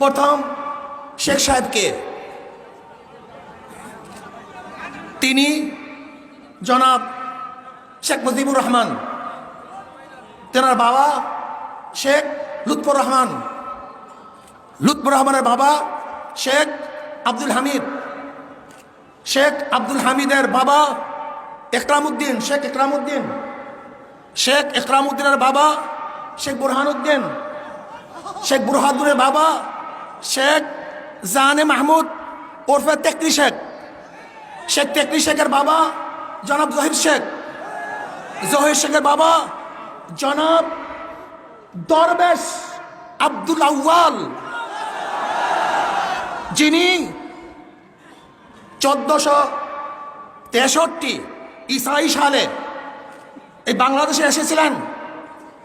প্রথম শেখ সাহেবকে, তিনি জনাব শেখ মুজিবুর রহমান, তেনার বাবা শেখ লুৎফর রহমান, লুৎফর রহমানের বাবা শেখ আব্দুল হামিদ, শেখ আব্দুল হামিদের বাবা একরামউদ্দিন, শেখ একরামউদ্দিন, শেখ একরামউদ্দিনের বাবা শেখ বুরহানুদ্দিন, শেখ বুরহানুদ্দিনের বাবা শেখ জাহানে মাহমুদ ওরফে তেকরি শেখ, শেখ তেকরি শেখের বাবা জনাব জহির শেখ, জহির শেখের বাবা জনাব দরবেশ আব্দুল আউয়াল, যিনি 1463 ঈসাই সালে এই বাংলাদেশে এসেছিলেন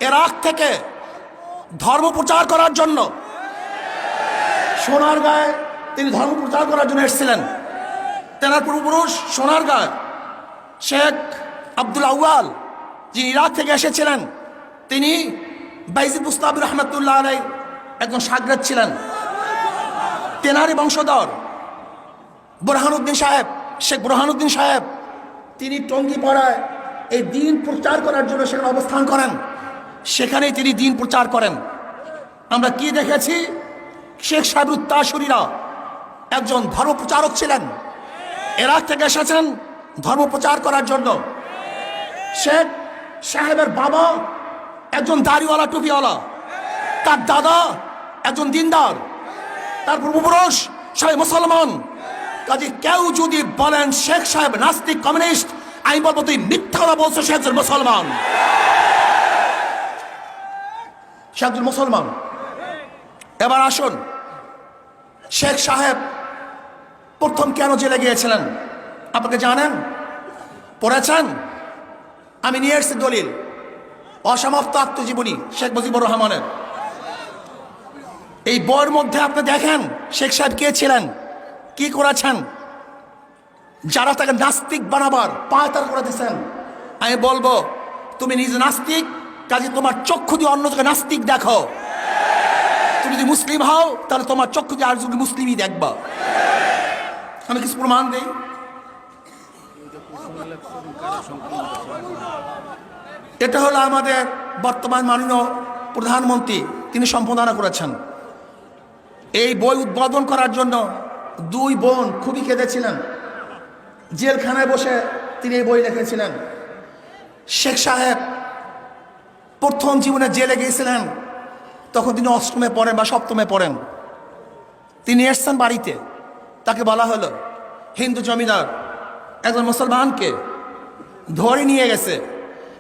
ইরাক থেকে ধর্ম প্রচার করার জন্য। সোনারগাঁয়ে তিনি ধর্ম প্রচার করার জন্য এসেছিলেন। তেনার পূর্বপুরুষ সোনারগাঁয় শেখ আব্দুল আউয়াল, যিনি ইরাক থেকে এসেছিলেন, তিনি বাইজিদ বুস্তামি রহমতুল্লাহ আলাইহি একজন শাগরেদ ছিলেন। তেনারই বংশধর বুরহানুদ্দিন সাহেব, শেখ বুরহানুদ্দিন সাহেব, তিনি টঙ্গীপাড়ায় এই দিন প্রচার করার জন্য সেখানে অবস্থান করেন। সেখানেই তিনি দিন প্রচার করেন। আমরা কি দেখেছি? শেখ সাহেব উত্তাসুরীরা একজন ধর্ম প্রচারক ছিলেন, ইরাক থেকে এসেছেন ধর্ম প্রচার করার জন্য। শেখ সাহেবের বাবা একজন দাড়িওয়ালা টুপিওয়ালা, তার দাদা একজন দিনদার, তার পূর্বপুরুষ সবাই মুসলমান। কাজে কেউ যদি বলেন শেখ সাহেব নাস্তিক কমিউনিস্ট, আমি বলবো তুই মিথ্যা কথা বলছো, সে একজন মুসলমান, সে একজন মুসলমান। এবার আসুন, শেখ সাহেব প্রথম কেন জেলে গিয়েছিলেন আপনাকে জানেন? পড়েছেন? আমি নিয়ে এসেছি দলিল, অসমাপ্ত আত্মজীবনী শেখ মুজিবুর রহমানের। এই বইয়ের মধ্যে আপনি দেখেন শেখ সাহেব কে ছিলেন, কি করেছেন। যারা তাকে নাস্তিক বানাবার পায়তারা করে দিচ্ছেন, আমি বলবো তুমি নিজে নাস্তিক, কাজে তোমার চক্ষু দিয়ে অন্যকে নাস্তিক দেখো। তুমি যদি মুসলিম হও তাহলে তোমার চক্ষু দিয়ে আরেকজনকে মুসলিমই দেখবা। আমি কিছু প্রমাণ দিই। এটা হলো আমাদের বর্তমান মাননীয় প্রধানমন্ত্রী, তিনি সম্পাদনা করেছেন। এই বই উদ্বোধন করার জন্য দুই বোন খুবই কেঁদেছিলেন। জেলখানায় বসে তিনি এই বই লিখেছিলেন। শেখ সাহেব প্রথম জীবনে জেলে গিয়েছিলেন, তখন তিনি অষ্টমে পড়েন বা সপ্তমে পড়েন। তিনি এসছেন বাড়িতে, তাকে বলা হলো হিন্দু জমিদার একজন মুসলমানকে ধরে নিয়ে গেছে।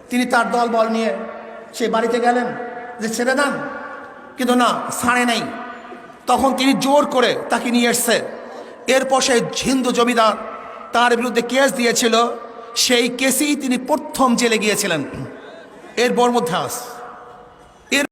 তিনি তার দল বল নিয়ে সেই বাড়িতে গেলেন যে ছেড়ে দেন, কিন্তু না, ছাড়ে নাই। তখন তিনি জোর করে তাকে নিয়ে এসছে। এরপর সেই হিন্দু জমিদার তার বিরুদ্ধে কেস দিয়েছিল, সেই কেসেই তিনি প্রথম জেলে গিয়েছিলেন। এর বর মধ্যে